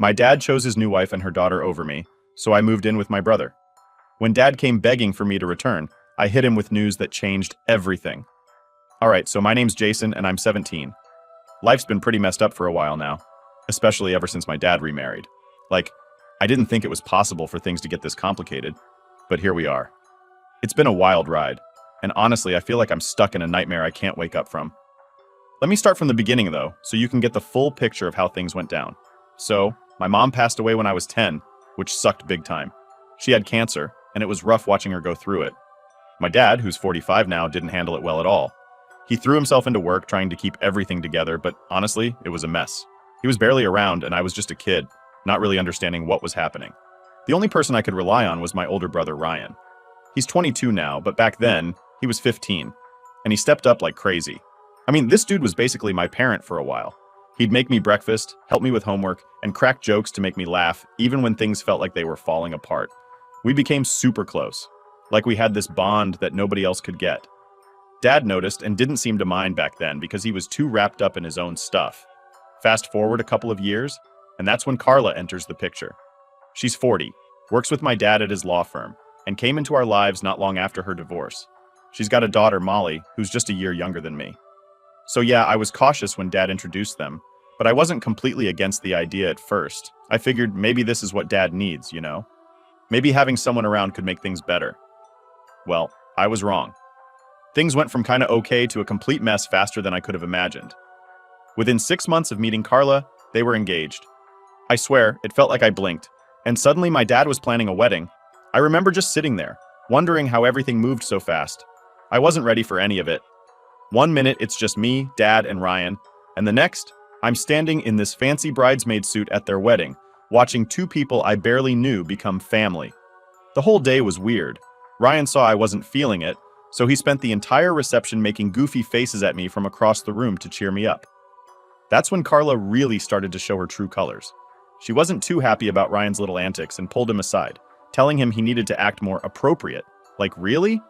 My dad chose his new wife and her daughter over me, so I moved in with my brother. When Dad came begging for me to return, I hit him with news that changed everything. Alright, so my name's Jason and I'm 17. Life's been pretty messed up for a while now, especially ever since my dad remarried. Like, I didn't think it was possible for things to get this complicated, but here we are. It's been a wild ride, and honestly, I feel like I'm stuck in a nightmare I can't wake up from. Let me start from the beginning though, so you can get the full picture of how things went down. So, my mom passed away when I was 10, which sucked big time. She had cancer, and it was rough watching her go through it. My dad, who's 45 now, didn't handle it well at all. He threw himself into work trying to keep everything together, but honestly, it was a mess. He was barely around, and I was just a kid, not really understanding what was happening. The only person I could rely on was my older brother, Ryan. He's 22 now, but back then, he was 15, and he stepped up like crazy. I mean, this dude was basically my parent for a while. He'd make me breakfast, help me with homework, and crack jokes to make me laugh, even when things felt like they were falling apart. We became super close, like we had this bond that nobody else could get. Dad noticed and didn't seem to mind back then because he was too wrapped up in his own stuff. Fast forward a couple of years, and that's when Carla enters the picture. She's 40, works with my dad at his law firm, and came into our lives not long after her divorce. She's got a daughter, Molly, who's just a year younger than me. So yeah, I was cautious when Dad introduced them, but I wasn't completely against the idea at first. I figured maybe this is what Dad needs, you know? Maybe having someone around could make things better. Well, I was wrong. Things went from kinda okay to a complete mess faster than I could have imagined. Within 6 months of meeting Carla, they were engaged. I swear, it felt like I blinked, and suddenly my dad was planning a wedding. I remember just sitting there, wondering how everything moved so fast. I wasn't ready for any of it. One minute it's just me, Dad, and Ryan, and the next, I'm standing in this fancy bridesmaid suit at their wedding, watching two people I barely knew become family. The whole day was weird. Ryan saw I wasn't feeling it, so he spent the entire reception making goofy faces at me from across the room to cheer me up. That's when Carla really started to show her true colors. She wasn't too happy about Ryan's little antics and pulled him aside, telling him he needed to act more appropriate. Like, really?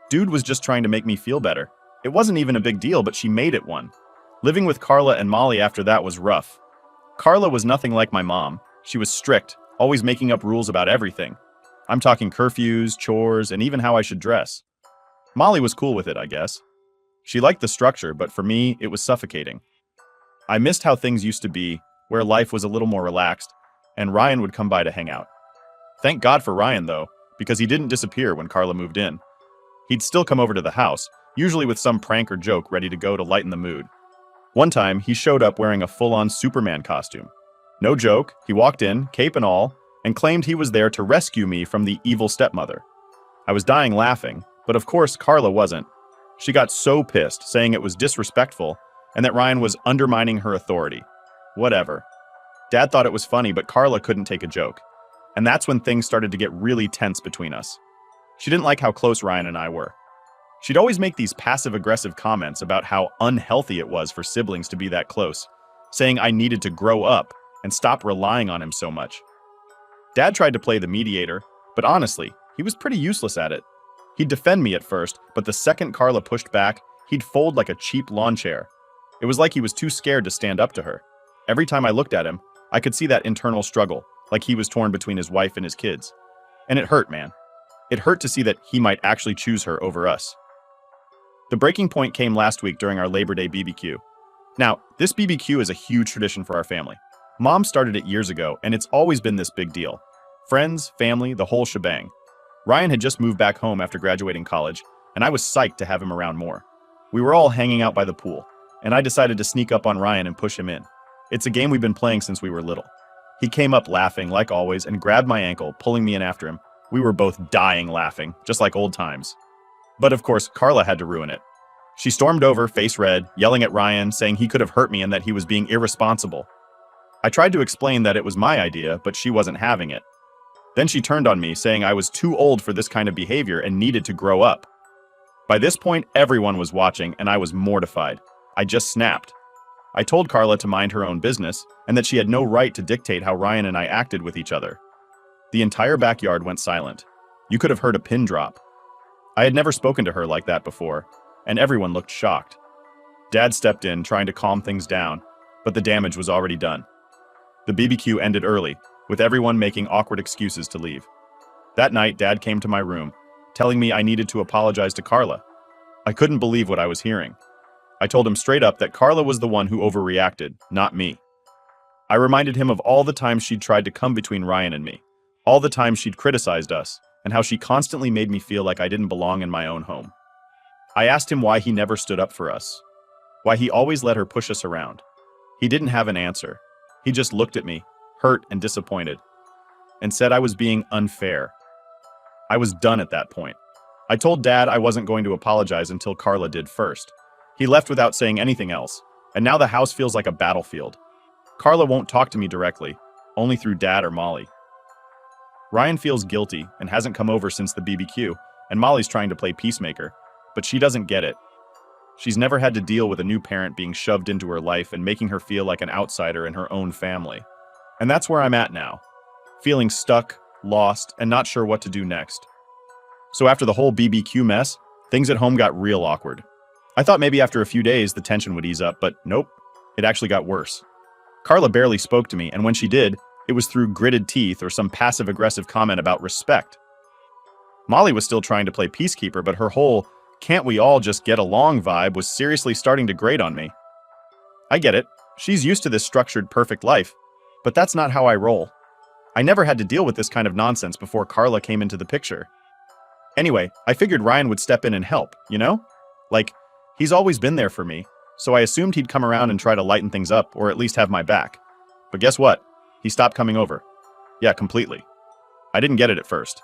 Dude was just trying to make me feel better. It wasn't even a big deal, but she made it one. Living with Carla and Molly after that was rough. Carla was nothing like my mom. She was strict, always making up rules about everything. I'm talking curfews, chores, and even how I should dress. Molly was cool with it, I guess. She liked the structure, but for me, it was suffocating. I missed how things used to be, where life was a little more relaxed, and Ryan would come by to hang out. Thank God for Ryan, though, because he didn't disappear when Carla moved in. He'd still come over to the house, usually with some prank or joke ready to go to lighten the mood. One time, he showed up wearing a full-on Superman costume. No joke, he walked in, cape and all, and claimed he was there to rescue me from the evil stepmother. I was dying laughing, but of course Carla wasn't. She got so pissed, saying it was disrespectful, and that Ryan was undermining her authority. Whatever. Dad thought it was funny, but Carla couldn't take a joke. And that's when things started to get really tense between us. She didn't like how close Ryan and I were. She'd always make these passive-aggressive comments about how unhealthy it was for siblings to be that close, saying I needed to grow up and stop relying on him so much. Dad tried to play the mediator, but honestly, he was pretty useless at it. He'd defend me at first, but the second Carla pushed back, he'd fold like a cheap lawn chair. It was like he was too scared to stand up to her. Every time I looked at him, I could see that internal struggle, like he was torn between his wife and his kids. And it hurt, man. It hurt to see that he might actually choose her over us. The breaking point came last week during our Labor Day BBQ. Now, this BBQ is a huge tradition for our family. Mom started it years ago, and it's always been this big deal. Friends, family, the whole shebang. Ryan had just moved back home after graduating college, and I was psyched to have him around more. We were all hanging out by the pool, and I decided to sneak up on Ryan and push him in. It's a game we've been playing since we were little. He came up laughing, like always, and grabbed my ankle, pulling me in after him. We were both dying laughing, just like old times. But of course, Carla had to ruin it. She stormed over, face red, yelling at Ryan, saying he could have hurt me and that he was being irresponsible. I tried to explain that it was my idea, but she wasn't having it. Then she turned on me, saying I was too old for this kind of behavior and needed to grow up. By this point, everyone was watching, and I was mortified. I just snapped. I told Carla to mind her own business, and that she had no right to dictate how Ryan and I acted with each other. The entire backyard went silent. You could have heard a pin drop. I had never spoken to her like that before, and everyone looked shocked. Dad stepped in, trying to calm things down, but the damage was already done. The BBQ ended early, with everyone making awkward excuses to leave. That night, Dad came to my room, telling me I needed to apologize to Carla. I couldn't believe what I was hearing. I told him straight up that Carla was the one who overreacted, not me. I reminded him of all the times she'd tried to come between Ryan and me, all the times she'd criticized us, and how she constantly made me feel like I didn't belong in my own home. I asked him why he never stood up for us, why he always let her push us around. He didn't have an answer. He just looked at me, hurt and disappointed, and said I was being unfair. I was done at that point. I told Dad I wasn't going to apologize until Carla did first. He left without saying anything else, and now the house feels like a battlefield. Carla won't talk to me directly, only through Dad or Molly. Ryan feels guilty and hasn't come over since the BBQ, and Molly's trying to play peacemaker, but she doesn't get it. She's never had to deal with a new parent being shoved into her life and making her feel like an outsider in her own family. And that's where I'm at now, feeling stuck, lost, and not sure what to do next. So after the whole BBQ mess, things at home got real awkward. I thought maybe after a few days the tension would ease up, but nope, it actually got worse. Carla barely spoke to me, and when she did, it was through gritted teeth or some passive-aggressive comment about respect. Molly was still trying to play peacekeeper, but her whole "can't we all just get along" vibe was seriously starting to grate on me. I get it, she's used to this structured, perfect life, but that's not how I roll. I never had to deal with this kind of nonsense before Carla came into the picture. Anyway, I figured Ryan would step in and help, you know? Like, he's always been there for me, so I assumed he'd come around and try to lighten things up, or at least have my back. But guess what? He stopped coming over. Yeah, completely. I didn't get it at first.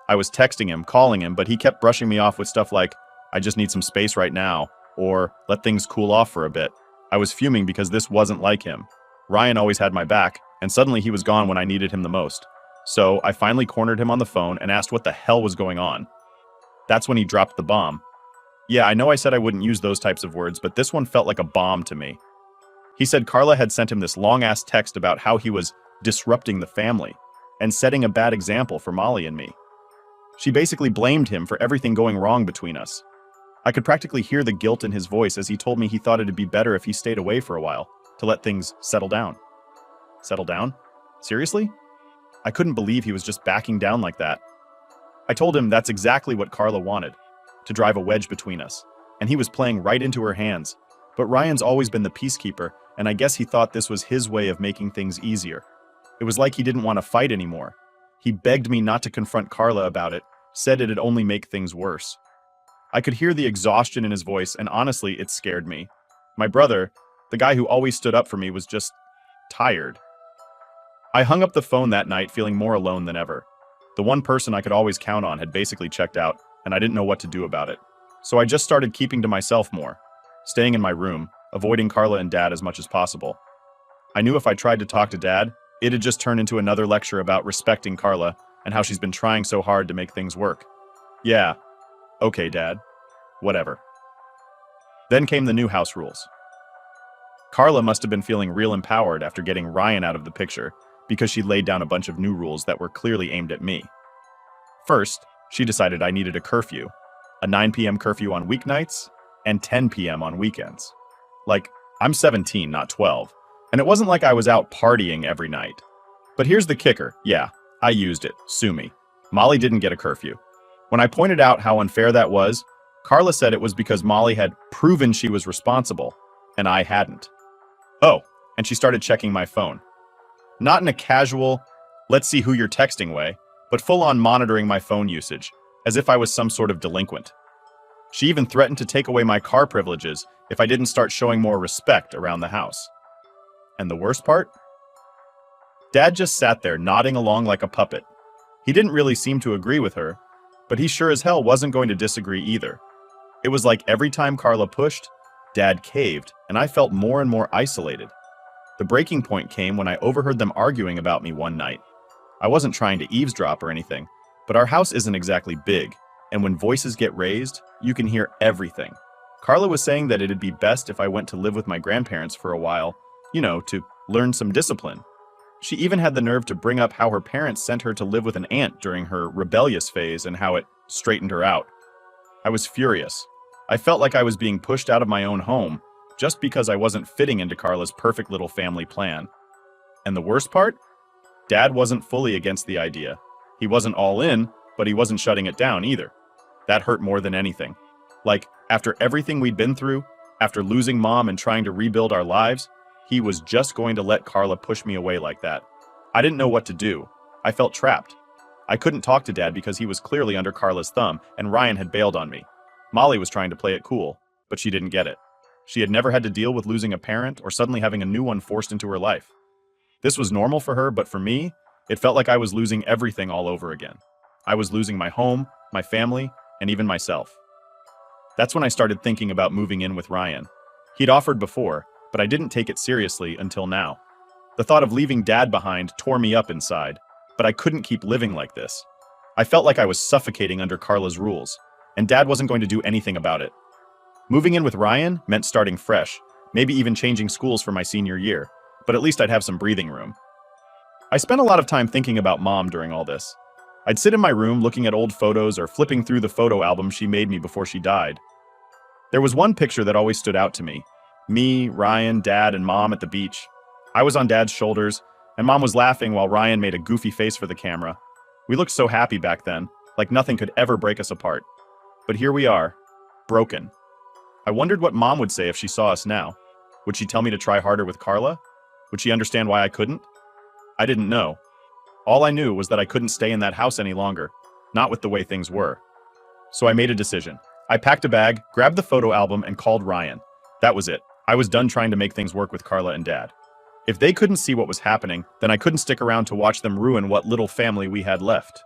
I was texting him, calling him, but he kept brushing me off with stuff like, "I just need some space right now," or "let things cool off for a bit." I was fuming because this wasn't like him. Ryan always had my back, and suddenly he was gone when I needed him the most. So I finally cornered him on the phone and asked what the hell was going on. That's when he dropped the bomb. Yeah, I know I said I wouldn't use those types of words, but this one felt like a bomb to me. He said Carla had sent him this long-ass text about how he was disrupting the family and setting a bad example for Molly and me. She basically blamed him for everything going wrong between us. I could practically hear the guilt in his voice as he told me he thought it'd be better if he stayed away for a while, to let things settle down. Settle down? Seriously? I couldn't believe he was just backing down like that. I told him that's exactly what Carla wanted, to drive a wedge between us, and he was playing right into her hands. But Ryan's always been the peacekeeper, and I guess he thought this was his way of making things easier. It was like he didn't want to fight anymore. He begged me not to confront Carla about it, said it'd only make things worse. I could hear the exhaustion in his voice, and honestly, it scared me. My brother, the guy who always stood up for me, was just tired. I hung up the phone that night feeling more alone than ever. The one person I could always count on had basically checked out, and I didn't know what to do about it. So I just started keeping to myself more, staying in my room, avoiding Carla and Dad as much as possible. I knew if I tried to talk to Dad, it'd just turn into another lecture about respecting Carla and how she's been trying so hard to make things work. Yeah, okay, Dad. Whatever. Then came the new house rules. Carla must have been feeling real empowered after getting Ryan out of the picture, because she laid down a bunch of new rules that were clearly aimed at me. First, she decided I needed a curfew, a 9 p.m. curfew on weeknights, and 10 p.m. on weekends. Like, I'm 17, not 12, and it wasn't like I was out partying every night. But here's the kicker. Yeah, I used it. Sue me. Molly didn't get a curfew. When I pointed out how unfair that was, Carla said it was because Molly had proven she was responsible, and I hadn't. Oh, and she started checking my phone. Not in a casual, let's see who you're texting way, but full-on monitoring my phone usage, as if I was some sort of delinquent. She even threatened to take away my car privileges if I didn't start showing more respect around the house. And the worst part? Dad just sat there nodding along like a puppet. He didn't really seem to agree with her, but he sure as hell wasn't going to disagree either. It was like every time Carla pushed, Dad caved, and I felt more and more isolated. The breaking point came when I overheard them arguing about me one night. I wasn't trying to eavesdrop or anything, but our house isn't exactly big, and when voices get raised, you can hear everything. Carla was saying that it'd be best if I went to live with my grandparents for a while, to learn some discipline. She even had the nerve to bring up how her parents sent her to live with an aunt during her rebellious phase and how it straightened her out. I was furious. I felt like I was being pushed out of my own home just because I wasn't fitting into Carla's perfect little family plan. And the worst part? Dad wasn't fully against the idea. He wasn't all in, but he wasn't shutting it down either. That hurt more than anything. Like, after everything we'd been through, after losing Mom and trying to rebuild our lives, he was just going to let Carla push me away like that. I didn't know what to do. I felt trapped. I couldn't talk to Dad because he was clearly under Carla's thumb, and Ryan had bailed on me. Molly was trying to play it cool, but she didn't get it. She had never had to deal with losing a parent or suddenly having a new one forced into her life. This was normal for her, but for me, it felt like I was losing everything all over again. I was losing my home, my family, and even myself. That's when I started thinking about moving in with Ryan. He'd offered before, but I didn't take it seriously until now. The thought of leaving Dad behind tore me up inside, but I couldn't keep living like this. I felt like I was suffocating under Carla's rules, and Dad wasn't going to do anything about it. Moving in with Ryan meant starting fresh, maybe even changing schools for my senior year, but at least I'd have some breathing room. I spent a lot of time thinking about Mom during all this. I'd sit in my room looking at old photos or flipping through the photo album she made me before she died. There was one picture that always stood out to me. Me, Ryan, Dad, and Mom at the beach. I was on Dad's shoulders, and Mom was laughing while Ryan made a goofy face for the camera. We looked so happy back then, like nothing could ever break us apart. But here we are, broken. I wondered what Mom would say if she saw us now. Would she tell me to try harder with Carla? Would she understand why I couldn't? I didn't know. All I knew was that I couldn't stay in that house any longer, not with the way things were. So I made a decision. I packed a bag, grabbed the photo album, and called Ryan. That was it. I was done trying to make things work with Carla and Dad. If they couldn't see what was happening, then I couldn't stick around to watch them ruin what little family we had left.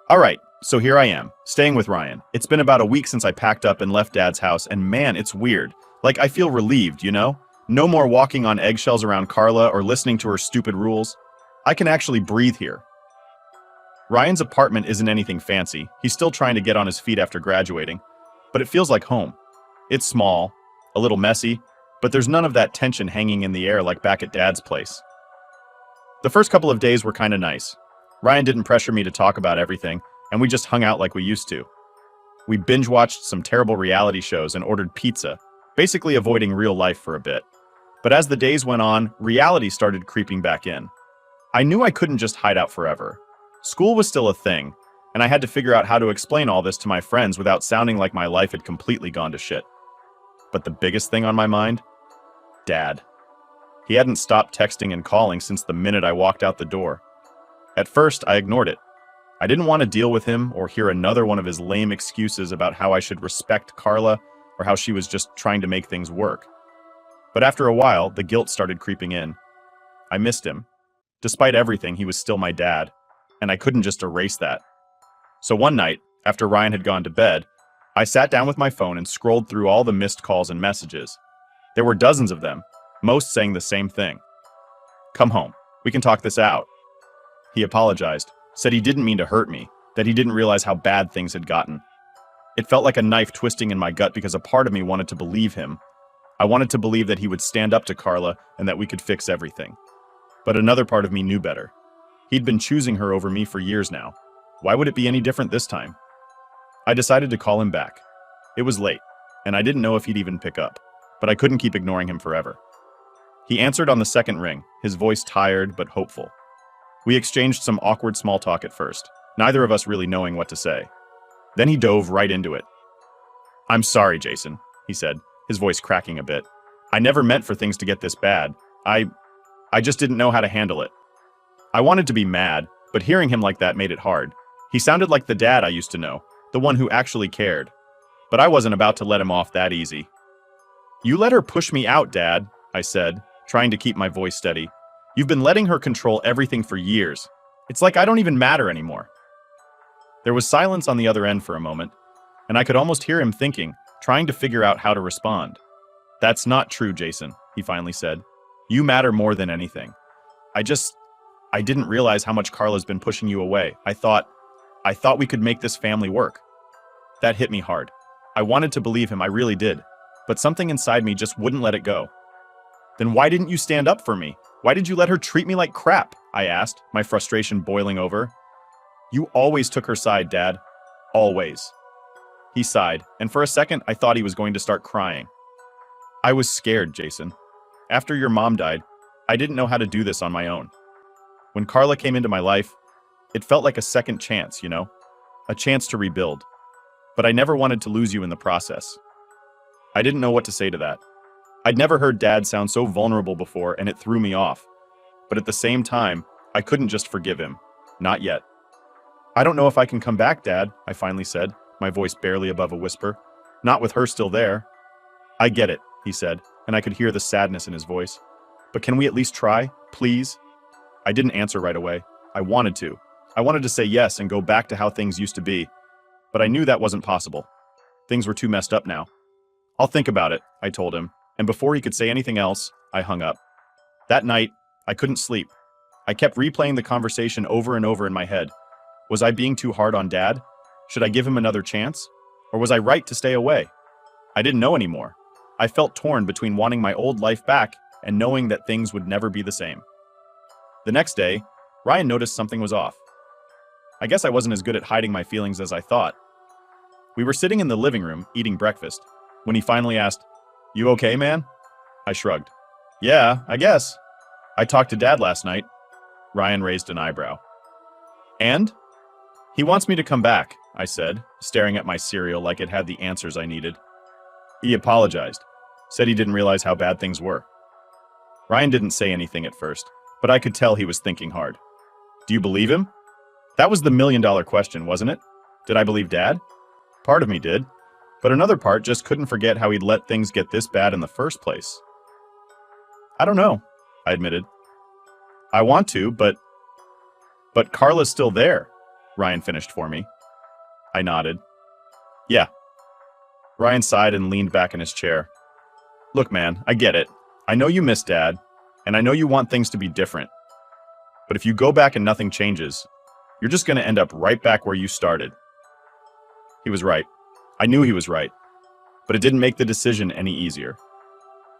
All right, so here I am, staying with Ryan. It's been about a week since I packed up and left Dad's house, and man, it's weird. Like, I feel relieved, you know? No more walking on eggshells around Carla or listening to her stupid rules. I can actually breathe here. Ryan's apartment isn't anything fancy. He's still trying to get on his feet after graduating, but it feels like home. It's small, a little messy, but there's none of that tension hanging in the air like back at Dad's place. The first couple of days were kind of nice. Ryan didn't pressure me to talk about everything, and we just hung out like we used to. We binge-watched some terrible reality shows and ordered pizza, basically avoiding real life for a bit. But as the days went on, reality started creeping back in. I knew I couldn't just hide out forever. School was still a thing, and I had to figure out how to explain all this to my friends without sounding like my life had completely gone to shit. But the biggest thing on my mind? Dad. He hadn't stopped texting and calling since the minute I walked out the door. At first, I ignored it. I didn't want to deal with him or hear another one of his lame excuses about how I should respect Carla or how she was just trying to make things work. But after a while, the guilt started creeping in. I missed him. Despite everything, he was still my dad, and I couldn't just erase that. So one night, after Ryan had gone to bed, I sat down with my phone and scrolled through all the missed calls and messages. There were dozens of them, most saying the same thing. Come home. We can talk this out. He apologized, said he didn't mean to hurt me, that he didn't realize how bad things had gotten. It felt like a knife twisting in my gut because a part of me wanted to believe him. I wanted to believe that he would stand up to Carla and that we could fix everything. But another part of me knew better. He'd been choosing her over me for years now. Why would it be any different this time? I decided to call him back. It was late, and I didn't know if he'd even pick up, but I couldn't keep ignoring him forever. He answered on the second ring, his voice tired but hopeful. We exchanged some awkward small talk at first, neither of us really knowing what to say. Then he dove right into it. "I'm sorry, Jason," he said, his voice cracking a bit. "I never meant for things to get this bad. I just didn't know how to handle it." I wanted to be mad, but hearing him like that made it hard. He sounded like the dad I used to know, the one who actually cared. But I wasn't about to let him off that easy. "You let her push me out, Dad," I said, trying to keep my voice steady. "You've been letting her control everything for years. It's like I don't even matter anymore." There was silence on the other end for a moment, and I could almost hear him thinking, trying to figure out how to respond. "That's not true, Jason," he finally said. "You matter more than anything. I didn't realize how much Carla's been pushing you away. I thought we could make this family work." That hit me hard. I wanted to believe him, I really did, but something inside me just wouldn't let it go. "Then why didn't you stand up for me? Why did you let her treat me like crap?" I asked, my frustration boiling over. "You always took her side, Dad. Always." He sighed, and for a second I thought he was going to start crying. "I was scared, Jason. After your mom died, I didn't know how to do this on my own. When Carla came into my life, it felt like a second chance, you know? A chance to rebuild. But I never wanted to lose you in the process. I didn't know what to say to that. I'd never heard Dad sound so vulnerable before, and it threw me off. But at the same time, I couldn't just forgive him. Not yet. I don't know if I can come back, Dad, I finally said, my voice barely above a whisper. Not with her still there. I get it, he said, and I could hear the sadness in his voice. But can we at least try, please? I didn't answer right away. I wanted to. I wanted to say yes and go back to how things used to be. But I knew that wasn't possible. Things were too messed up now. I'll think about it, I told him, and before he could say anything else, I hung up. That night, I couldn't sleep. I kept replaying the conversation over and over in my head. Was I being too hard on Dad? Should I give him another chance? Or was I right to stay away? I didn't know anymore. I felt torn between wanting my old life back and knowing that things would never be the same. The next day, Ryan noticed something was off. I guess I wasn't as good at hiding my feelings as I thought. We were sitting in the living room, eating breakfast, when he finally asked, "You okay, man?" I shrugged. "Yeah, I guess. I talked to Dad last night." Ryan raised an eyebrow. "And?" "He wants me to come back," I said, staring at my cereal like it had the answers I needed. He apologized, said he didn't realize how bad things were. Ryan didn't say anything at first, but I could tell he was thinking hard. Do you believe him? That was the million-dollar question, wasn't it? Did I believe Dad? Part of me did, but another part just couldn't forget how he'd let things get this bad in the first place. "I don't know," I admitted. "I want to, but Carla's still there," Ryan finished for me. I nodded. "Yeah." Ryan sighed and leaned back in his chair. "Look, man, I get it. I know you miss Dad, and I know you want things to be different. But if you go back and nothing changes, you're just going to end up right back where you started." He was right. I knew he was right. But it didn't make the decision any easier.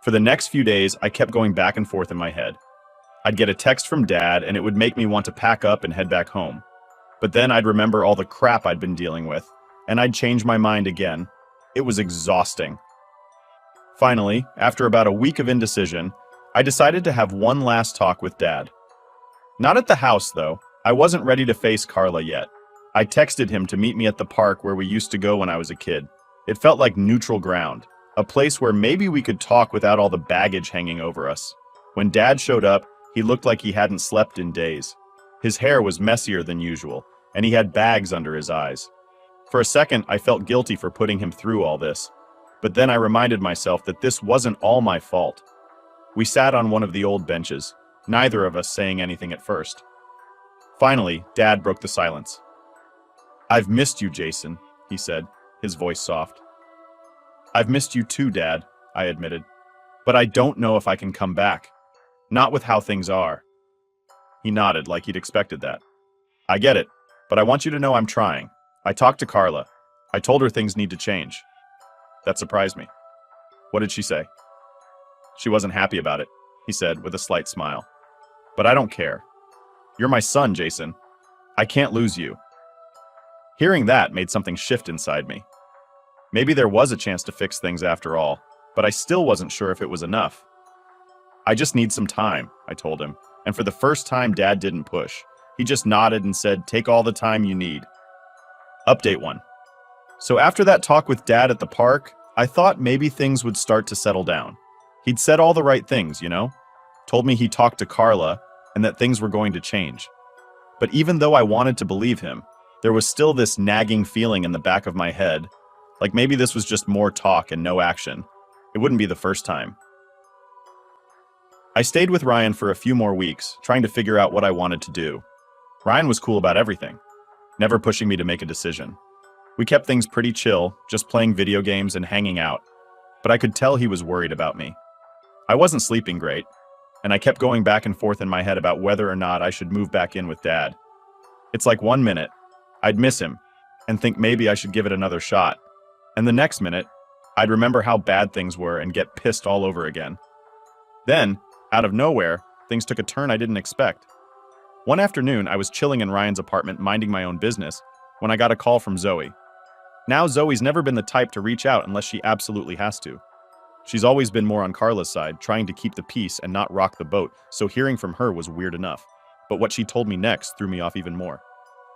For the next few days, I kept going back and forth in my head. I'd get a text from Dad, and it would make me want to pack up and head back home. But then I'd remember all the crap I'd been dealing with, and I'd change my mind again. It was exhausting. Finally, after about a week of indecision, I decided to have one last talk with Dad. Not at the house, though. I wasn't ready to face Carla yet. I texted him to meet me at the park where we used to go when I was a kid. It felt like neutral ground, a place where maybe we could talk without all the baggage hanging over us. When Dad showed up, he looked like he hadn't slept in days. His hair was messier than usual, and he had bags under his eyes. For a second, I felt guilty for putting him through all this. But then I reminded myself that this wasn't all my fault. We sat on one of the old benches, neither of us saying anything at first. Finally, Dad broke the silence. "I've missed you, Jason," he said, his voice soft. "I've missed you too, Dad," I admitted. "But I don't know if I can come back. Not with how things are." He nodded like he'd expected that. "I get it, but I want you to know I'm trying. I talked to Carla. I told her things need to change." That surprised me. "What did she say?" "She wasn't happy about it," he said with a slight smile. "But I don't care. You're my son, Jason. I can't lose you." Hearing that made something shift inside me. Maybe there was a chance to fix things after all, but I still wasn't sure if it was enough. "I just need some time," I told him, and for the first time Dad didn't push. He just nodded and said, "Take all the time you need." Update 1. So after that talk with Dad at the park, I thought maybe things would start to settle down. He'd said all the right things, you know? Told me he talked to Carla and that things were going to change. But even though I wanted to believe him, there was still this nagging feeling in the back of my head, like maybe this was just more talk and no action. It wouldn't be the first time. I stayed with Ryan for a few more weeks, trying to figure out what I wanted to do. Ryan was cool about everything, never pushing me to make a decision. We kept things pretty chill, just playing video games and hanging out, but I could tell he was worried about me. I wasn't sleeping great, and I kept going back and forth in my head about whether or not I should move back in with Dad. It's like one minute, I'd miss him and think maybe I should give it another shot, and the next minute, I'd remember how bad things were and get pissed all over again. Then, out of nowhere, things took a turn I didn't expect. One afternoon, I was chilling in Ryan's apartment minding my own business when I got a call from Zoe. Now Zoe's never been the type to reach out unless she absolutely has to. She's always been more on Carla's side, trying to keep the peace and not rock the boat, so hearing from her was weird enough. But what she told me next threw me off even more.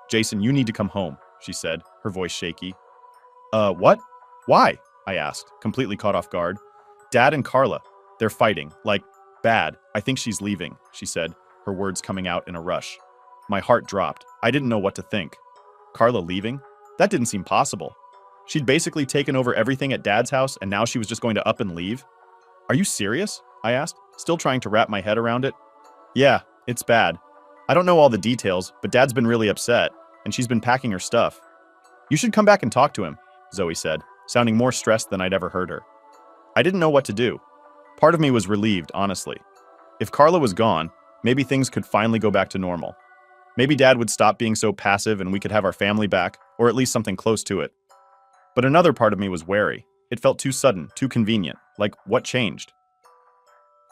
"Jason, you need to come home," she said, her voice shaky. What? Why?" I asked, completely caught off guard. "Dad and Carla, they're fighting, like, bad. I think she's leaving," she said, her words coming out in a rush. My heart dropped. I didn't know what to think. Carla leaving? That didn't seem possible. She'd basically taken over everything at Dad's house, and now she was just going to up and leave? "Are you serious?" I asked, still trying to wrap my head around it. "Yeah, it's bad. I don't know all the details, but Dad's been really upset, and she's been packing her stuff." "You should come back and talk to him," Zoe said, sounding more stressed than I'd ever heard her. I didn't know what to do. Part of me was relieved, honestly. If Carla was gone, maybe things could finally go back to normal. Maybe Dad would stop being so passive and we could have our family back, or at least something close to it. But another part of me was wary. It felt too sudden, too convenient. Like, what changed?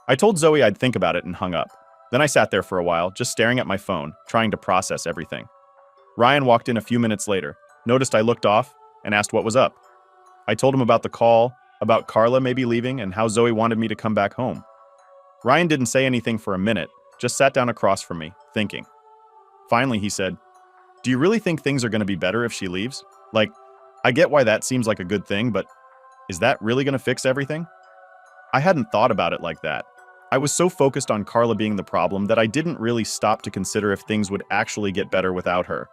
I told Zoe I'd think about it and hung up. Then I sat there for a while, just staring at my phone, trying to process everything. Ryan walked in a few minutes later, noticed I looked off, and asked what was up. I told him about the call, about Carla maybe leaving, and how Zoe wanted me to come back home. Ryan didn't say anything for a minute, just sat down across from me, thinking. Finally, he said, "Do you really think things are going to be better if she leaves? Like, I get why that seems like a good thing, but is that really going to fix everything?" I hadn't thought about it like that. I was so focused on Carla being the problem that I didn't really stop to consider if things would actually get better without her.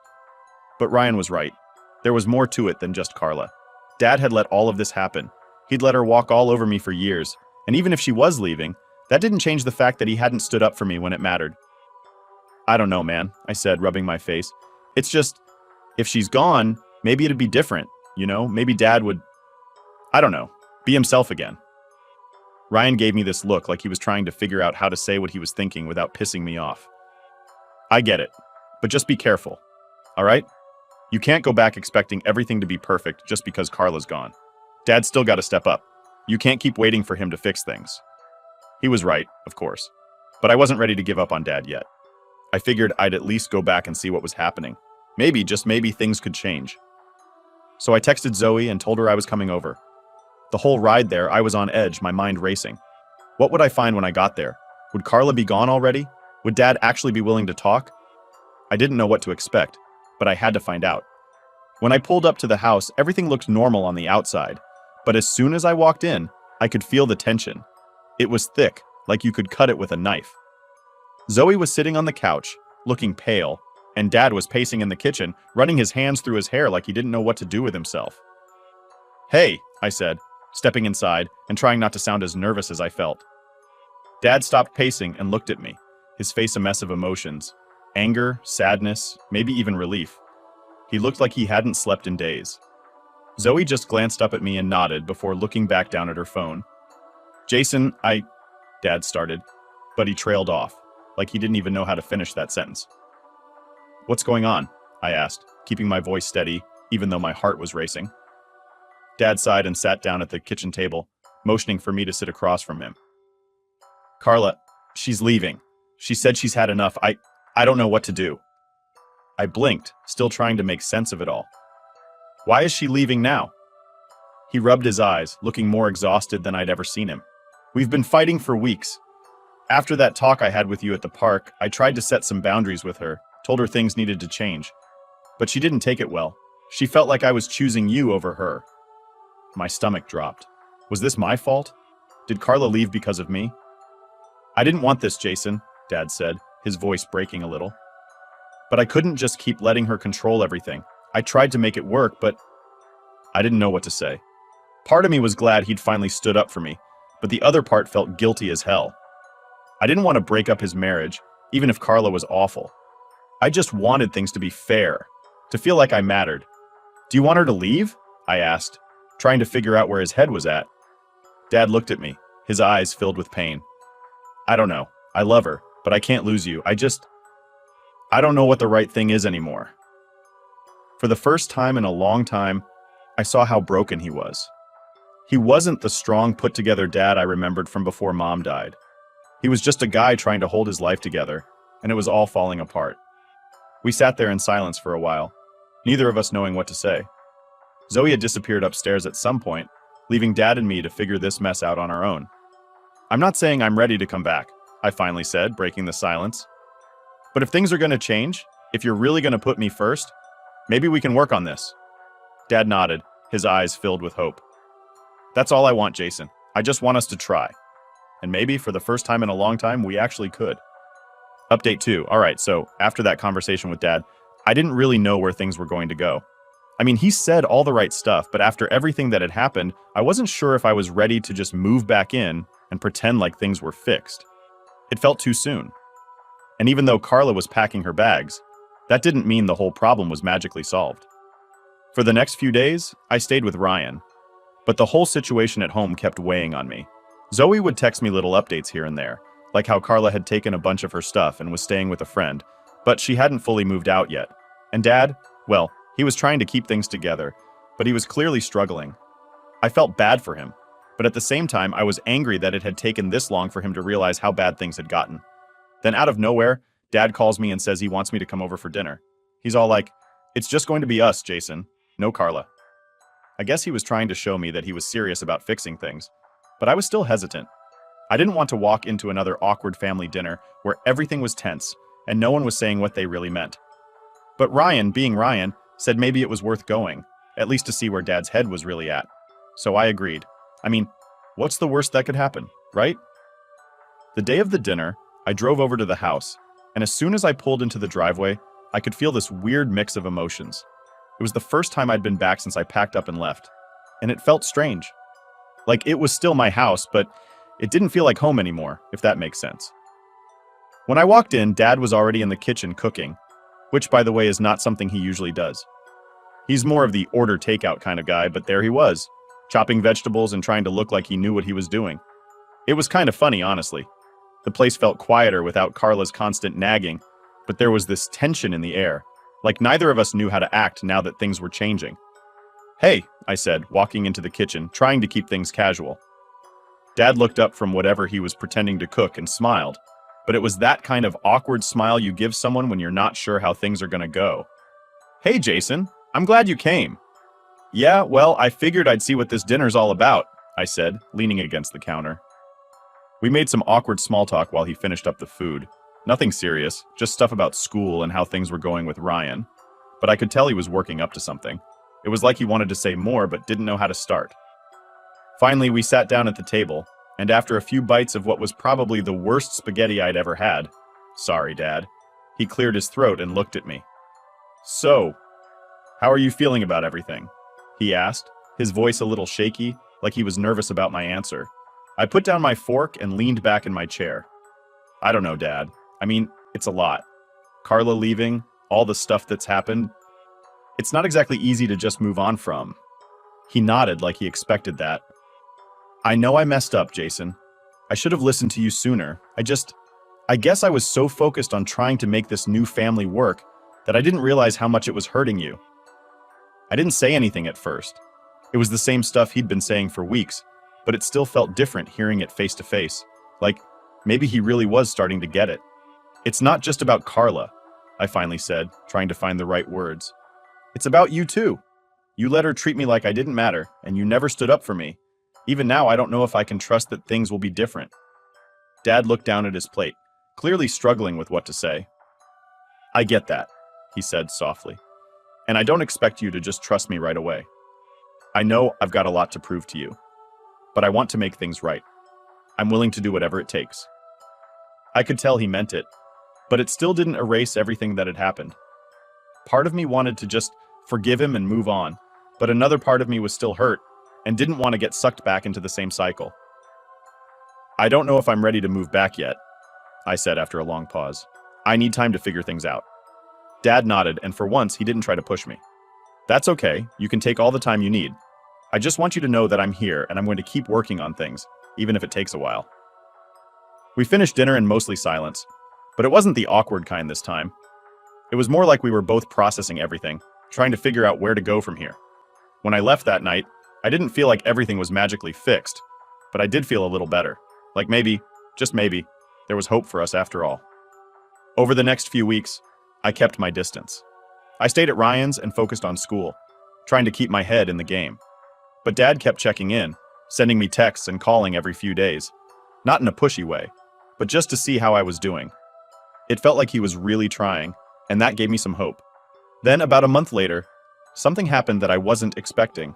But Ryan was right. There was more to it than just Carla. Dad had let all of this happen. He'd let her walk all over me for years, and even if she was leaving, that didn't change the fact that he hadn't stood up for me when it mattered. "I don't know, man," I said, rubbing my face. "It's just, if she's gone, maybe it'd be different, you know? Maybe Dad would, I don't know, be himself again." Ryan gave me this look like he was trying to figure out how to say what he was thinking without pissing me off. "I get it, but just be careful, all right? You can't go back expecting everything to be perfect just because Carla's gone. Dad's still got to step up. You can't keep waiting for him to fix things." He was right, of course, but I wasn't ready to give up on Dad yet. I figured I'd at least go back and see what was happening. Maybe, just maybe, things could change. So I texted Zoe and told her I was coming over. The whole ride there, I was on edge, my mind racing. What would I find when I got there? Would Carla be gone already? Would Dad actually be willing to talk? I didn't know what to expect, but I had to find out. When I pulled up to the house, everything looked normal on the outside, but as soon as I walked in, I could feel the tension. It was thick, like you could cut it with a knife. Zoe was sitting on the couch, looking pale, and Dad was pacing in the kitchen, running his hands through his hair like he didn't know what to do with himself. "Hey," I said, stepping inside and trying not to sound as nervous as I felt. Dad stopped pacing and looked at me, his face a mess of emotions. Anger, sadness, maybe even relief. He looked like he hadn't slept in days. Zoe just glanced up at me and nodded before looking back down at her phone. "Jason, Dad started, but he trailed off, like he didn't even know how to finish that sentence. "What's going on?" I asked, keeping my voice steady, even though my heart was racing. Dad sighed and sat down at the kitchen table, motioning for me to sit across from him. "Carla, she's leaving. She said she's had enough. I don't know what to do." I blinked, still trying to make sense of it all. "Why is she leaving now?" He rubbed his eyes, looking more exhausted than I'd ever seen him. "We've been fighting for weeks. After that talk I had with you at the park, I tried to set some boundaries with her, told her things needed to change. But she didn't take it well. She felt like I was choosing you over her." My stomach dropped. Was this my fault? Did Carla leave because of me? "I didn't want this, Jason," Dad said, his voice breaking a little. "But I couldn't just keep letting her control everything. I tried to make it work, but..." I didn't know what to say. Part of me was glad he'd finally stood up for me, but the other part felt guilty as hell. I didn't want to break up his marriage, even if Carla was awful. I just wanted things to be fair, to feel like I mattered. "Do you want her to leave?" I asked, trying to figure out where his head was at. Dad looked at me, his eyes filled with pain. "I don't know. I love her, but I can't lose you. I don't know what the right thing is anymore." For the first time in a long time, I saw how broken he was. He wasn't the strong, put-together dad I remembered from before Mom died. He was just a guy trying to hold his life together, and it was all falling apart. We sat there in silence for a while, neither of us knowing what to say. Zoe had disappeared upstairs at some point, leaving Dad and me to figure this mess out on our own. I'm not saying I'm ready to come back, I finally said, breaking the silence. But if things are going to change, if you're really going to put me first, maybe we can work on this. Dad nodded, his eyes filled with hope. That's all I want, Jason. I just want us to try. And maybe, for the first time in a long time, we actually could. Update 2. Alright, so after that conversation with Dad, I didn't really know where things were going to go. I mean, he said all the right stuff, but after everything that had happened, I wasn't sure if I was ready to just move back in and pretend like things were fixed. It felt too soon. And even though Carla was packing her bags, that didn't mean the whole problem was magically solved. For the next few days, I stayed with Ryan. But the whole situation at home kept weighing on me. Zoe would text me little updates here and there, like how Carla had taken a bunch of her stuff and was staying with a friend, but she hadn't fully moved out yet. And Dad, well, he was trying to keep things together, but he was clearly struggling. I felt bad for him, but at the same time, I was angry that it had taken this long for him to realize how bad things had gotten. Then out of nowhere, Dad calls me and says he wants me to come over for dinner. He's all like, "It's just going to be us, Jason. No Carla." I guess he was trying to show me that he was serious about fixing things, but I was still hesitant. I didn't want to walk into another awkward family dinner where everything was tense and no one was saying what they really meant. But Ryan, being Ryan, said maybe it was worth going, at least to see where Dad's head was really at. So I agreed. I mean, what's the worst that could happen, right? The day of the dinner, I drove over to the house, and as soon as I pulled into the driveway, I could feel this weird mix of emotions. It was the first time I'd been back since I packed up and left, and it felt strange. Like it was still my house, but it didn't feel like home anymore, if that makes sense. When I walked in, Dad was already in the kitchen cooking, which, by the way, is not something he usually does. He's more of the order takeout kind of guy, but there he was, chopping vegetables and trying to look like he knew what he was doing. It was kind of funny, honestly. The place felt quieter without Carla's constant nagging, but there was this tension in the air, like neither of us knew how to act now that things were changing. "Hey," I said, walking into the kitchen, trying to keep things casual. Dad looked up from whatever he was pretending to cook and smiled, but it was that kind of awkward smile you give someone when you're not sure how things are gonna go. "Hey, Jason, I'm glad you came." "Yeah, well, I figured I'd see what this dinner's all about," I said, leaning against the counter. We made some awkward small talk while he finished up the food. Nothing serious, just stuff about school and how things were going with Ryan. But I could tell he was working up to something. It was like he wanted to say more but didn't know how to start. Finally, we sat down at the table, and after a few bites of what was probably the worst spaghetti I'd ever had, "Sorry, Dad," he cleared his throat and looked at me. "So, how are you feeling about everything?" he asked, his voice a little shaky, like he was nervous about my answer. I put down my fork and leaned back in my chair. "I don't know, Dad. I mean, it's a lot. Carla leaving, all the stuff that's happened. It's not exactly easy to just move on from." He nodded like he expected that. "I know I messed up, Jason. I should have listened to you sooner. I guess I was so focused on trying to make this new family work that I didn't realize how much it was hurting you." I didn't say anything at first. It was the same stuff he'd been saying for weeks, but it still felt different hearing it face to face. Like, maybe he really was starting to get it. "It's not just about Carla," I finally said, trying to find the right words. "It's about you too. You let her treat me like I didn't matter, and you never stood up for me. Even now, I don't know if I can trust that things will be different." Dad looked down at his plate, clearly struggling with what to say. "I get that," he said softly. "And I don't expect you to just trust me right away. I know I've got a lot to prove to you, but I want to make things right. I'm willing to do whatever it takes." I could tell he meant it, but it still didn't erase everything that had happened. Part of me wanted to just forgive him and move on, but another part of me was still hurt and didn't want to get sucked back into the same cycle. "I don't know if I'm ready to move back yet," I said after a long pause. "I need time to figure things out." Dad nodded, and for once, he didn't try to push me. "That's okay. You can take all the time you need. I just want you to know that I'm here and I'm going to keep working on things, even if it takes a while." We finished dinner in mostly silence, but it wasn't the awkward kind this time. It was more like we were both processing everything, trying to figure out where to go from here. When I left that night, I didn't feel like everything was magically fixed, but I did feel a little better. Like maybe, just maybe, there was hope for us after all. Over the next few weeks, I kept my distance. I stayed at Ryan's and focused on school, trying to keep my head in the game. But Dad kept checking in, sending me texts and calling every few days. Not in a pushy way, but just to see how I was doing. It felt like he was really trying, and that gave me some hope. Then, about a month later, something happened that I wasn't expecting.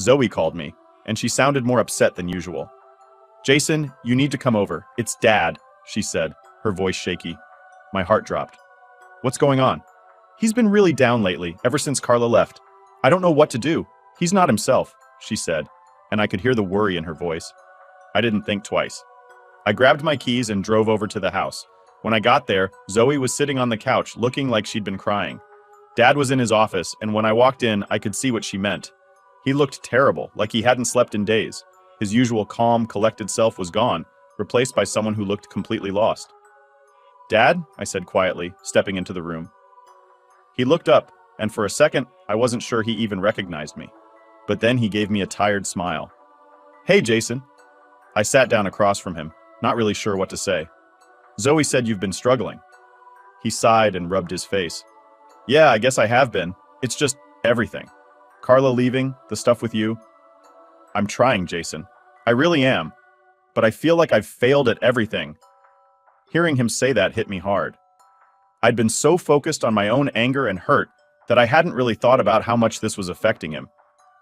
Zoe called me, and she sounded more upset than usual. "Jason, you need to come over. It's Dad," she said, her voice shaky. My heart dropped. "What's going on?" "He's been really down lately, ever since Carla left. I don't know what to do. He's not himself," she said, and I could hear the worry in her voice. I didn't think twice. I grabbed my keys and drove over to the house. When I got there, Zoe was sitting on the couch looking like she'd been crying. Dad was in his office, and when I walked in, I could see what she meant. He looked terrible, like he hadn't slept in days. His usual calm, collected self was gone, replaced by someone who looked completely lost. "Dad?" I said quietly, stepping into the room. He looked up, and for a second, I wasn't sure he even recognized me. But then he gave me a tired smile. "Hey, Jason." I sat down across from him, not really sure what to say. "Zoe said you've been struggling." He sighed and rubbed his face. "Yeah, I guess I have been. It's just everything. Carla leaving, the stuff with you." "I'm trying, Jason. I really am. But I feel like I've failed at everything." Hearing him say that hit me hard. I'd been so focused on my own anger and hurt that I hadn't really thought about how much this was affecting him.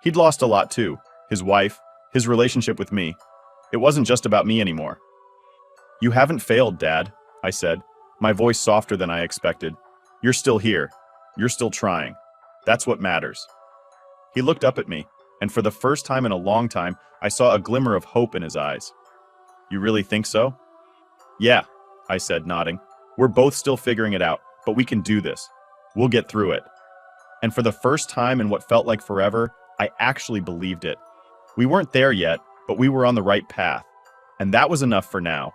He'd lost a lot too. His wife, his relationship with me. It wasn't just about me anymore. "You haven't failed, Dad," I said, my voice softer than I expected. "You're still here. You're still trying. That's what matters." He looked up at me, and for the first time in a long time, I saw a glimmer of hope in his eyes. "You really think so?" "Yeah," I said, nodding. "We're both still figuring it out, but we can do this. We'll get through it." And for the first time in what felt like forever, I actually believed it. We weren't there yet, but we were on the right path. And that was enough for now.